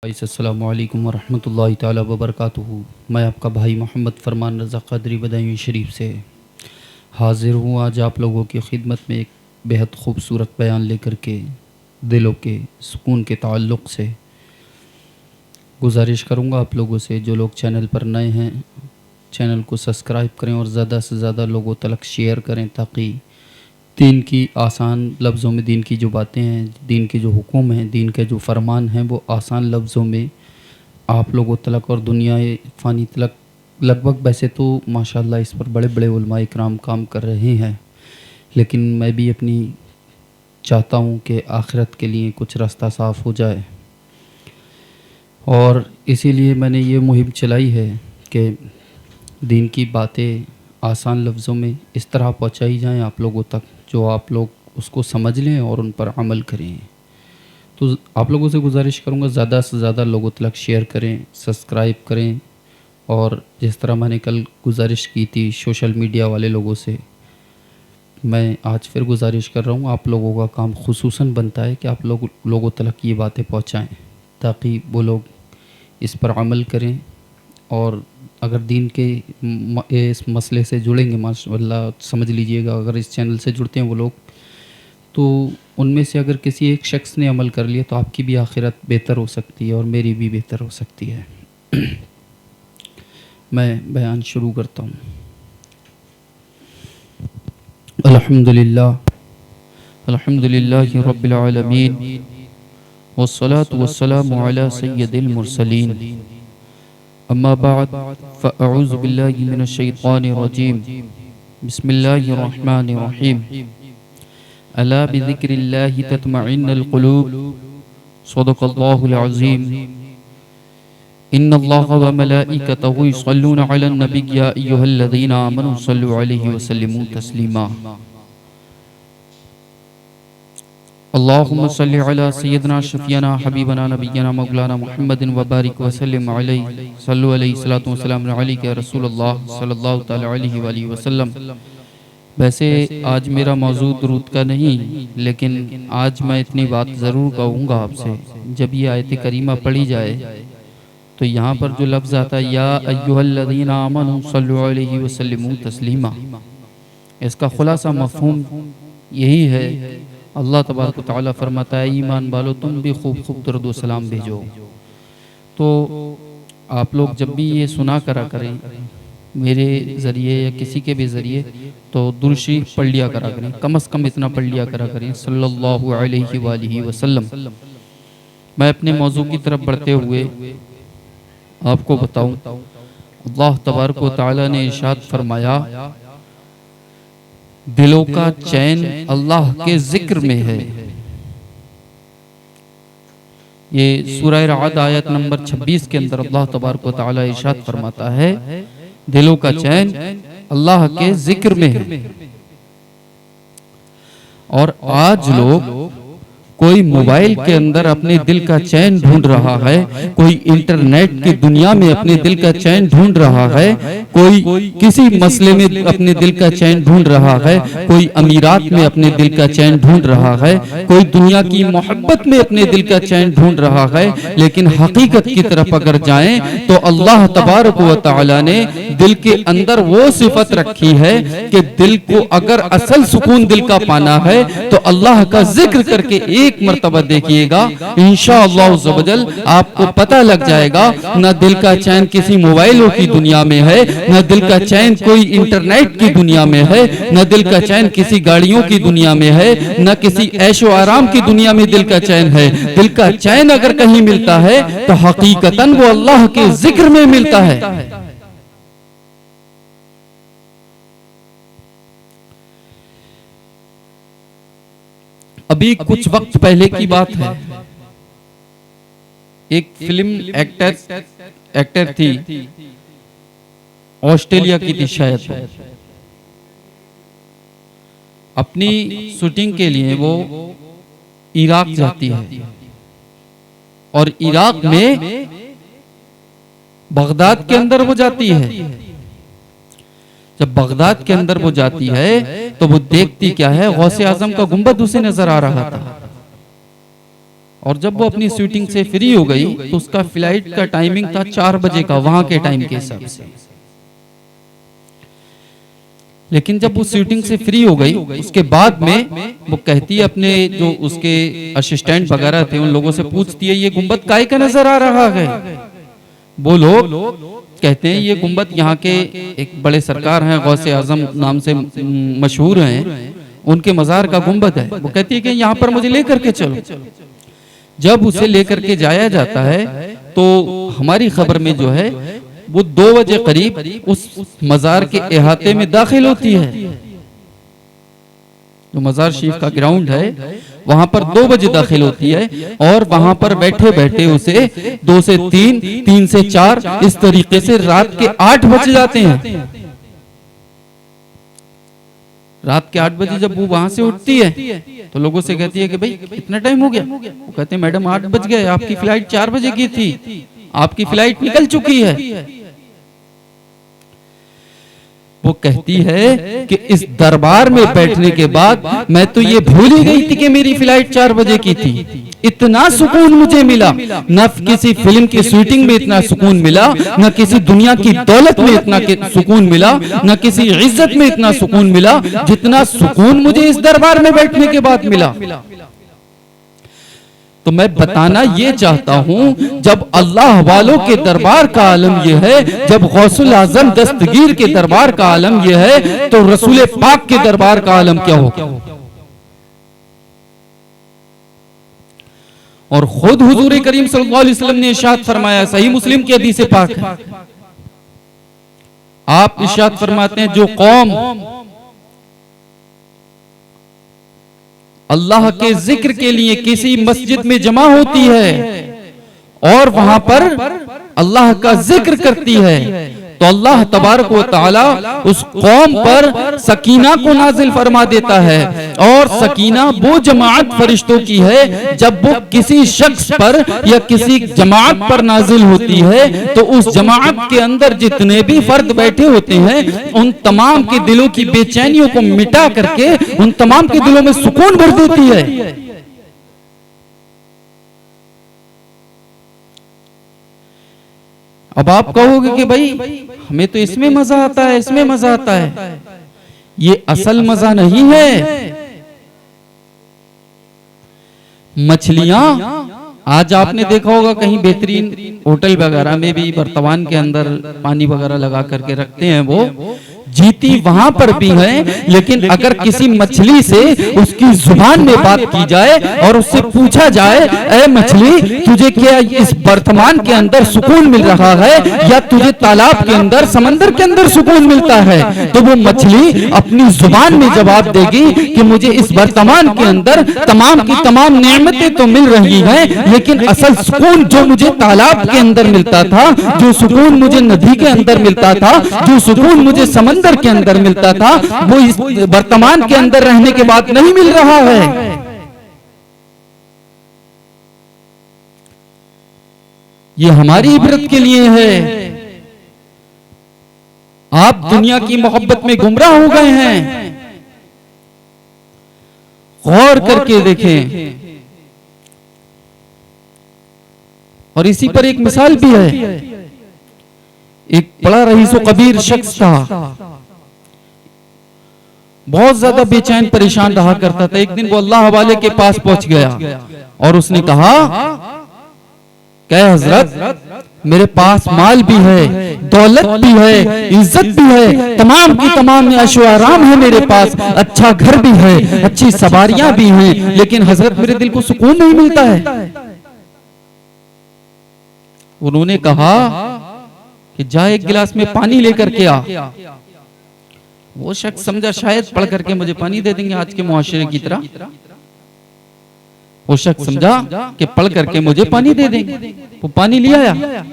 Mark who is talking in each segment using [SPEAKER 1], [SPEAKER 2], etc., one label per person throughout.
[SPEAKER 1] अस्सलामु अलैकुम वरहमतुल्लाहि ताला वबरकातुहू। मैं आपका भाई मोहम्मद फरमान रज़ा क़दरी बदायूं शरीफ से हाज़िर हूँ आज आप लोगों की खिदमत में एक बेहद ख़ूबसूरत बयान लेकर के। दिलों के सुकून के ताल्लुक़ से गुजारिश करूँगा आप लोगों से, जो लोग चैनल पर नए हैं चैनल को सब्सक्राइब करें और ज़्यादा से ज़्यादा लोगों तक शेयर करें, ताकि दीन की आसान लफ्ज़ों में दीन की जो बातें हैं, दीन के जो हुक्म हैं, दीन के जो फरमान हैं, वो आसान लफ्ज़ों में आप लोगों तलक और दुनिया फ़ानी तलक लगभग। वैसे तो माशाअल्लाह इस पर बड़े बड़े उलमा इकराम काम कर रहे हैं, लेकिन मैं भी अपनी चाहता हूँ कि आखिरत के लिए कुछ रास्ता साफ़ हो जाए, और इसीलिए मैंने ये मुहिम चलाई है कि दीन की बातें आसान लफ्ज़ों में इस तरह पहुँचाई जाएँ आप लोगों तक, जो आप लोग उसको समझ लें और उन पर अमल करें। तो आप लोगों से गुजारिश करूँगा ज़्यादा से ज़्यादा लोगों तक शेयर करें, सब्सक्राइब करें, और जिस तरह मैंने कल गुजारिश की थी सोशल मीडिया वाले लोगों से, मैं आज फिर गुजारिश कर रहा हूँ। आप लोगों का काम खुसूसन बनता है कि आप लोगों तक ये बातें पहुँचाएँ, ताकि वो लोग इस पर अमल करें। और अगर दीन के इस मसले से जुड़ेंगे, माशाअल्लाह समझ लीजिएगा, अगर इस चैनल से जुड़ते हैं वो लोग, तो उनमें से अगर किसी एक शख्स ने अमल कर लिया तो आपकी भी आखिरत बेहतर हो सकती है और मेरी भी बेहतर हो सकती है। मैं बयान शुरू करता हूँ। अल्हम्दुलिल्लाह अल्हम्दुलिल्लाहि रब्बिल आलमीन वस्सलातु वस्सलामु अला सय्यदिल मुरसलीन, अम्मा बाद फ़अऊज़ु बिल्लाहि मिनश शैतानिर रजीम, बिस्मिल्लाहिर रहमानिर रहीम। अला बिज़िक्रिल्लाहि तत्मइन्नुल क़ुलूब, सदक़ल्लाहुल अज़ीम। इन्नल्लाहा व मलाइकतहु युस्सल्लूना अलन नबी या अय्युहल्लज़ीना आमनू सल्लु अलैहि व सल्लिमू तस्लीमा। अल्लाहुम्मा सल्लि अला सय्यिदना शफ़ीअना हबीबना नबिय्यना मौलाना मुहम्मदिन व बारिक व सल्लिम अलैहि, सल्लु अलैहि सलातु व सलाम अलैका या रसूलल्लाह सल्लल्लाहु तआला अलैहि व आलिहि वसल्लम। वैसे आज मेरा मौजू दुरूद का नहीं, लेकिन आज मैं इतनी बात ज़रूर कहूँगा आपसे। जब ये आयत करीमा पढ़ी जाए तो यहाँ पर जो लफ्ज़ आता है या अय्युहल्लज़ीना आमनू सल्लु अलैहि व सल्लिमू तस्लीमा, इसका खुलासा मफ़हूम यही है। अल्लाह तबारक व तआला फरमाता है, ईमान वालो तुम भी खूब खूब दरूद व सलाम भेजो। तो आप लोग जब भी ये सुना करा करें मेरे ज़रिए या किसी के भी ज़रिए, तो दुरूद शरीफ पढ़ लिया करा करें, कम से कम इतना पढ़ लिया करा करें सल्लल्लाहु अलैहि व आलिहि वसल्लम। मैं अपने मौजू की तरफ बढ़ते हुए आपको बताऊं, अल्लाह तबारक व तआला ने इरशाद फरमाया, दिलों का चैन अल्लाह के जिक्र में है। ये सूरह राद आयत नंबर 26 के अंदर अल्लाह तबारक व तआला इरशाद फरमाता है, दिलों का चैन अल्लाह के जिक्र में है। और आज लोग कोई मोबाइल के अंदर अपने दिल का चैन ढूंढ रहा है, कोई इंटरनेट की दुनिया में अपने दिल का चैन ढूंढ रहा है, कोई किसी मसले में अपने दिल का चैन ढूंढ रहा है, कोई अमीरात में अपने दिल का चैन ढूंढ रहा है, कोई दुनिया की मोहब्बत में अपने दिल का चैन ढूंढ रहा है। लेकिन हकीकत की तरफ अगर जाएं तो अल्लाह तबारक व तआला ने दिल के अंदर वो सिफत रखी है कि दिल को अगर असल सुकून दिल का पाना है तो अल्लाह का जिक्र करके एक मर्तबा देखिएगा, इंशाअल्लाह ज़वजल आपको पता लग जाएगा। न दिल का चैन किसी मोबाइलों की दुनिया में है, न दिल का चैन कोई इंटरनेट की दुनिया में है, न दिल का चैन किसी गाड़ियों की दुनिया में है, न किसी ऐशो आराम की दुनिया में दिल का चैन है। दिल का चैन अगर कहीं मिलता है तो हकीकतन वो अल्लाह के जिक्र में मिलता है। अभी कुछ वक्त पहले की बात है, एक फिल्म एक्टर थी, ऑस्ट्रेलिया की थी शायद। अपनी शूटिंग के लिए वो इराक जाती है, और इराक में बगदाद के अंदर वो जाती है। जब बगदाद के अंदर वो जाती है तो वो देखती क्या है, गौसे आजम का गुंबद उसे नजर आ रहा था। और जब वो अपनी शूटिंग से फ्री हो गई तो उसका फ्लाइट का टाइमिंग था 4 बजे का, वहां के टाइम के हिसाब से। लेकिन जब वो शूटिंग से फ्री हो गई उसके बाद में वो कहती है अपने जो उसके असिस्टेंट वगैरह थे उन लोगों से पूछती है ये गुंबद काहे का नजर आ रहा है। वो लोग कहते हैं ये गुंबद यहाँ के एक बड़े सरकार हैं, गौसे आजम नाम से मशहूर हैं, उनके मजार का गुंबद है। वो कहती है कि यहाँ पर मुझे लेकर के चलो। जब उसे लेकर के जाया जाता है तो हमारी खबर में जो है वो 2 बजे करीब उस मजार के अहाते में दाखिल होती है। जो मजार शरीफ का ग्राउंड है वहां पर 2 बजे दाखिल होती है और वहां पर बैठे बैठे उसे 2 से 3, 3 से 4 इस तरीके से रात के 8 बज जाते हैं। रात के 8 बजे जब वो वहां से उठती है तो लोगों से कहती है कि भाई कितना टाइम हो गया। वो कहते हैं मैडम 8 बज गए, आपकी फ्लाइट 4 बजे की थी, आपकी फ्लाइट निकल चुकी है। वो कहती है कि इस दरबार में बैठने के बाद मैं तो ये भूल ही गई थी कि मेरी फ्लाइट 4 बजे की थी। इतना सुकून मुझे मिला, न किसी फिल्म की शूटिंग में इतना सुकून मिला, न किसी दुनिया की दौलत में इतना सुकून मिला, न किसी इज्जत में इतना सुकून मिला जितना सुकून मुझे इस दरबार में बैठने के बाद मिला। तो मैं बताना ये चाहता हूं जब अल्लाह वालों के दरबार का आलम ये है, जब गौसुल आजम दस्तगीर के दरबार का आलम ये है, तो रसूल पाक के दरबार का आलम क्या होगा। और खुद हुजूर करीम सल्लल्लाहु अलैहि वसल्लम ने इरशाद फरमाया, सही मुस्लिम की हदीस पाक है, आप इरशाद फरमाते हैं जो कौम अल्लाह के जिक्र के लिए किसी मस्जिद में जमा होती है और वहां पर अल्लाह का जिक्र करती है तो अल्लाह तबारक व तआला उस कौम पर सकीना को नाजिल फरमा देता है। और सकीना वो जमात फरिश्तों की है जब वो किसी शख्स पर या किसी जमात पर नाजिल होती है तो उस जमात के अंदर जितने भी फर्द बैठे होते हैं उन तमाम के दिलों की बेचैनियों को मिटा करके उन तमाम के दिलों में सुकून भर देती है। अब आप कहोगे कि भाई हमें तो इसमें मजा आता है, इसमें मजा आता है। ये असल मजा नहीं है। मछलियां आज आपने देखा होगा कहीं बेहतरीन होटल वगैरह में भी बर्तमान के अंदर पानी वगैरह लगा करके रखते हैं, वो जीती वहां पर भी है। लेकिन अगर किसी मछली से उसकी जुबान में बात की जाए और उससे पूछा जाए ऐ मछली तुझे क्या इस वर्तमान के अंदर सुकून मिल रहा है या तुझे तालाब के अंदर समंदर के अंदर सुकून मिलता है, तो वो मछली अपनी जुबान में जवाब देगी कि मुझे इस वर्तमान के अंदर तमाम की तमाम नेमतें तो मिल रही हैं, लेकिन असल सुकून जो मुझे तालाब के अंदर मिलता था, जो सुकून मुझे नदी के अंदर मिलता था, जो सुकून मुझे समंदर के अंदर मिलता था, वो इस वर्तमान के अंदर रहने के बाद नहीं मिल रहा है। ये हमारी इबरत के लिए है। आप दुनिया की मोहब्बत में गुमराह हो गए हैं, गौर करके देखें। और इसी पर एक मिसाल भी है। एक बड़ा रईसो कबीर शख्स था, बहुत ज्यादा बेचैन परेशान रहा करता था। एक दिन वो अल्लाह वाले के पास पहुंच गया और उसने कहा क्या हजरत मेरे पास माल भी है, दौलत भी है, इज्जत भी है, तमाम की तमाम ऐशो आराम है मेरे पास, अच्छा घर भी है, अच्छी सवारियां भी हैं, लेकिन हजरत मेरे दिल को सुकून नहीं मिलता है। उन्होंने कहा कि जा एक गिलास में पानी लेकर के आ। वो शख्स समझा शायद पढ़ करके मुझे पानी दे देंगे आज के मुआशरे की तरह। वो शख्स समझा कि पढ़ करके मुझे पानी दे देंगे। वो पानी ले आया,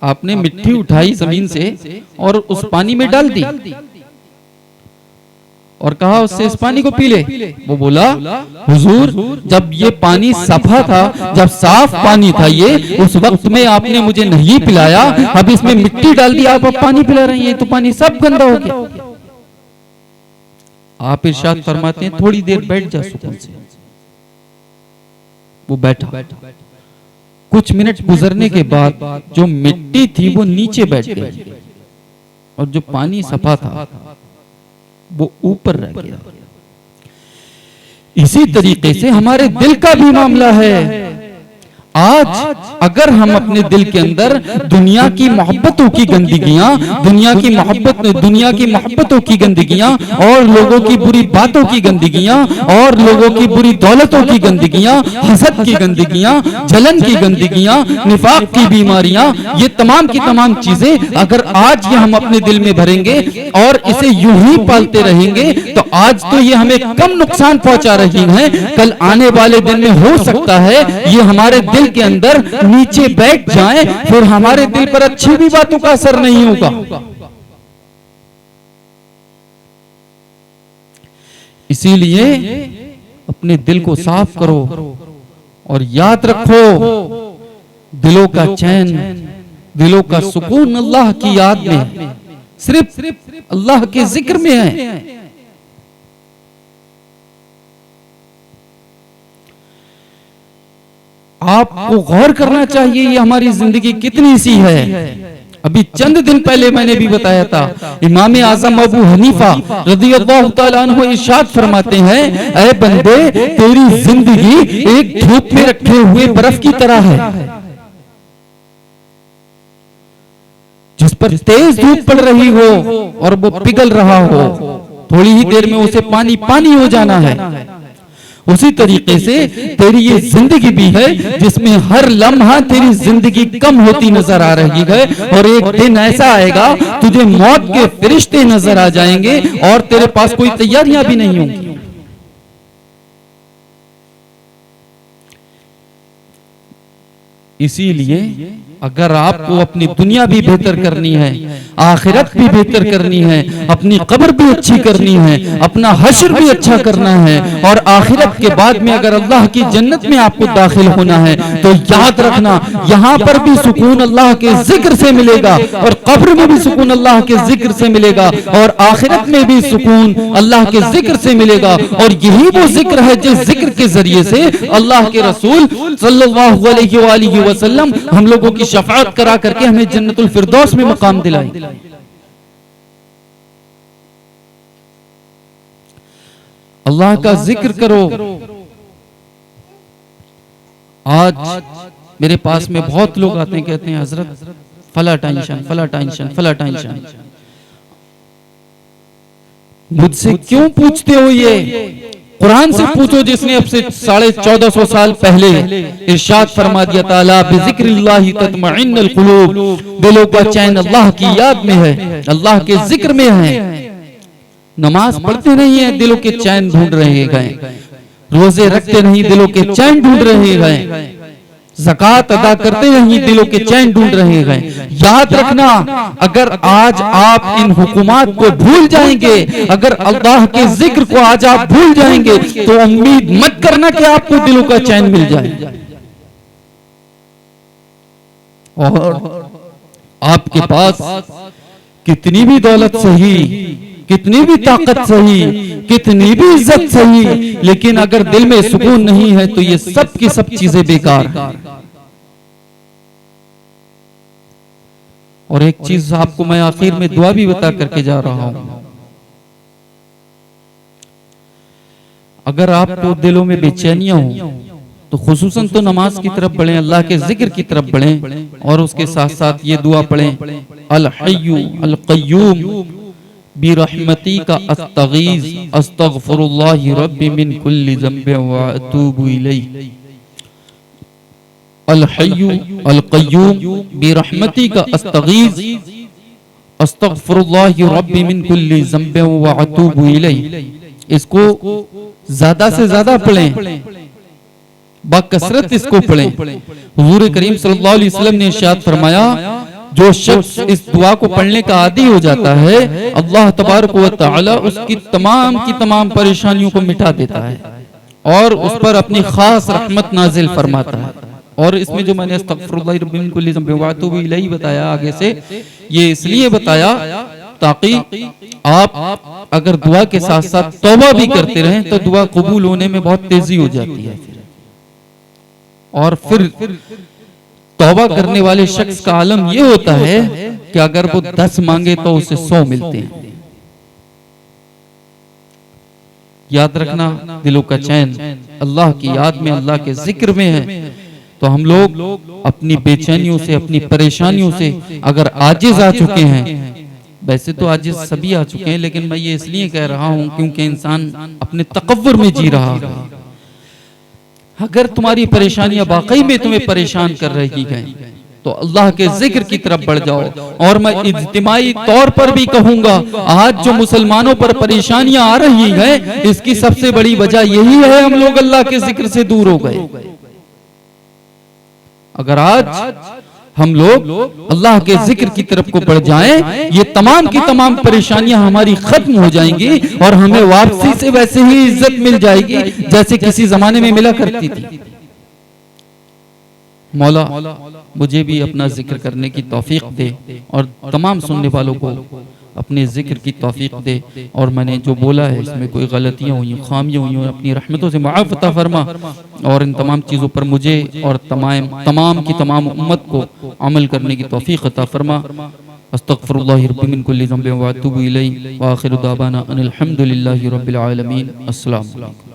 [SPEAKER 1] आपने मिट्टी उठाई जमीन से और उस पानी में डाल दी और कहा उससे इस पानी को पी ले। वो बोला हुजूर जब ये पानी सफा था, जब साफ पानी था ये, उस वक्त में आपने मुझे नहीं पिलाया, अब इसमें मिट्टी डाल दी, आप अब पानी पिला रही हैं, तो पानी सब गंदा हो गया। आप इरशाद फरमाते हैं थोड़ी देर बैठ जा सुकून से। वो बैठा। कुछ मिनट गुजरने के बाद जो मिट्टी थी वो नीचे बैठ गई और जो पानी सफा था वो ऊपर रह गया। इसी तरीके से हमारे दिल का भी मामला है। आज अगर हम अपने दिल के अंदर दुनिया की मोहब्बतों की गंदगियां, दुनिया की मोहब्बतों की गंदगियां और लोगों की बुरी बातों की गंदगियां और लोगों की बुरी दौलतों की गंदगियां, हसद की गंदगियां, जलन की गंदगियां, निफाक की बीमारियां, ये तमाम की तमाम चीजें अगर आज ये हम अपने दिल में भरेंगे और इसे यूं ही पालते रहेंगे तो आज तो ये हमें कम नुकसान पहुंचा रही हैं, कल आने वाले दिन में हो सकता है ये हमारे दिल के अंदर नीचे बैठ जाएं, फिर हमारे दिल पर अच्छी भी बातों का असर नहीं होगा। इसीलिए अपने दिल को साफ करो और याद रखो दिलों का चैन, दिलों का सुकून अल्लाह की याद में, सिर्फ अल्लाह के जिक्र में है। आपको गौर करना चाहिए ये हमारी जिंदगी कितनी सी है। अभी चंद दिन पहले मैंने भी बताया था, इमाम आजम अबू हनीफा रज़ियल्लाहु तआला अन्हु इरशाद फरमाते हैं, ऐ बंदे तेरी जिंदगी एक धूप में रखे हुए बर्फ की तरह है, जिस पर तेज धूप पड़ रही हो और वो पिघल रहा हो, थोड़ी ही देर में उसे पानी पानी हो जाना है। उसी तरीके से तेरी ये जिंदगी भी है जिसमें हर लम्हा तेरी जिंदगी कम होती नजर आ रही है और एक दिन ऐसा आएगा तुझे मौत के फरिश्ते नजर आ जाएंगे और तेरे पास कोई तैयारियां भी नहीं होंगी। इसीलिए अगर आपको अपनी दुनिया भी बेहतर करनी है, आखिरत भी बेहतर करनी है, अपनी कब्र भी अच्छी करनी है, अपना हश्र भी अच्छा करना है और आखिरत के बाद में अगर अल्लाह की जन्नत में आपको दाखिल होना है तो याद रखना यहाँ पर भी सुकून अल्लाह के जिक्र से मिलेगा और कब्र में भी सुकून अल्लाह के जिक्र से मिलेगा और आखिरत में भी सुकून अल्लाह के जिक्र से मिलेगा। और यही वो जिक्र है जिस जिक्र के जरिए से अल्लाह के रसूल सल्लल्लाहु अलैहि वसल्लम हम लोगों की शफाअत करा करके हमें जन्नतुल फिरदौस में मकाम दिलाई। अल्लाह का जिक्र करो। आज मेरे पास में बहुत लोग आते हैं, कहते हैं हजरत फला टेंशन, फला टेंशन, फला टेंशन। मुझसे क्यों पूछते हो? ये कुरान से पूछो जिसने अब से 1450 साल पहले इरशाद फरमा दिया, ताला बिज़िक्रिल्लाहि तत्मइन्नुल कुलूब, दिलों का चैन अल्लाह की याद में है, अल्लाह के जिक्र में है। नमाज पढ़ते नहीं है, दिलों के चैन ढूंढ रहे गए, रोजे रखते नहीं, दिलों के चैन ढूंढ रहे गए, ज़कात अदा करते नहीं, दिलों के चैन ढूंढ रहे गए। याद रखना, अगर आज आप इन हुकूमात को भूल जाएंगे, अगर अल्लाह के जिक्र को आज आप भूल जाएंगे तो उम्मीद मत करना कि आपको दिलों का चैन मिल जाए। और आपके पास कितनी भी दौलत सही, कितनी भी ताकत सही, कितनी भी इज्जत सही, लेकिन अगर दिल में सुकून नहीं है तो ये सब की सब चीजें बेकार हैं। और एक चीज आपको मैं आखिर में दुआ भी बता करके जा रहा हूं, अगर आपको दिलों में बेचैनियां हो तो खुसूसन तो नमाज की तरफ बढ़ें, अल्लाह के जिक्र की तरफ बढ़ें और उसके साथ साथ ये दुआ पढ़ें, अल हय्यु अल क़य्यूम बिरहमती का अस्तगीज़ अस्तगफिरुल्लाहि रब्बी मिन कुल्ली ज़ंबिन व अतूबु इलैहि। अल हय्यु अल क़य्यूम बिरहमती का अस्तगीज़ अस्तगफिरुल्लाहि रब्बी मिन कुल्ली ज़ंबिन व अतूबु इलैहि। इसको ज्यादा से ज्यादा पढ़ें, बकसरत इसको पढ़ें। हुजूर करीम सल्लल्लाहु अलैहि वसल्लम ने इरशाद फरमाया, जो शख्स इस दुआ को पढ़ने का आदी हो जाता है, अल्लाह तबारक व तआला उसकी तमाम की तमाम परेशानियों को मिटा देता है और उस पर अपनी खास रहमत नाजिल फरमाता है। और इसमें जो मैंने अस्तगफिरुल्लाह रब्बी मिन कुल्ली ज़ंबिन व अतूबु इलैहि बताया आगे से, ये इसलिए बताया ताकि आप अगर दुआ के साथ साथ तौबा भी करते रहें तो दुआ कबूल होने में बहुत तेजी हो जाती है। और फिर तौबा करने वाले शख्स का आलम ये होता है कि अगर वो 10 मांगे तो उसे 100 मिलते हैं। याद रखना, दिलों का चैन अल्लाह की याद में, अल्लाह के जिक्र में है। तो हम लोग अपनी बेचैनियों से, अपनी परेशानियों से अगर आजिज आ चुके हैं, वैसे तो आजिज सभी आ चुके हैं, लेकिन मैं ये इसलिए कह रहा हूं क्योंकि इंसान अपने तकव्वुर में जी रहा है। अगर तुम्हारी परेशानियां वाकई में तुम्हें परेशान कर रही हैं तो अल्लाह के जिक्र की तरफ बढ़ जाओ। और मैं इज्तिमाई तौर पर भी कहूंगा, आज जो मुसलमानों पर परेशानियां आ रही हैं, इसकी सबसे बड़ी वजह यही है हम लोग अल्लाह के जिक्र से दूर हो गए। अगर आज हम लोग अल्लाह के जिक्र की तरफ को बढ़ जाएं, ये तमाम की तमाम परेशानियां हमारी खत्म हो जाएंगी और हमें वापसी से वैसे ही इज्जत मिल जाएगी जैसे किसी जमाने में मिला करती थी। मौला मुझे भी अपना जिक्र करने की तौफीक दे और तमाम सुनने वालों को अपने जिक्र की तौफीक दे। और मैंने जो बोला है इसमें कोई गलतियां हुई, खामियां हुई, अपनी रहमतों से माफ़ अता फरमा और इन तमाम चीज़ों पर मुझे और तमाम की तमाम उम्मत को अमल करने की तौफीक अता फरमा। अस्तगफिरुल्लाह रब्बी मिन कुल्लि ज़ंबिन व अतूबु इलैहि व आखिरु दावाना अनिल हम्दुलिल्लाहि रब्बिल आलमीन। अस्सलाम वालेकुम।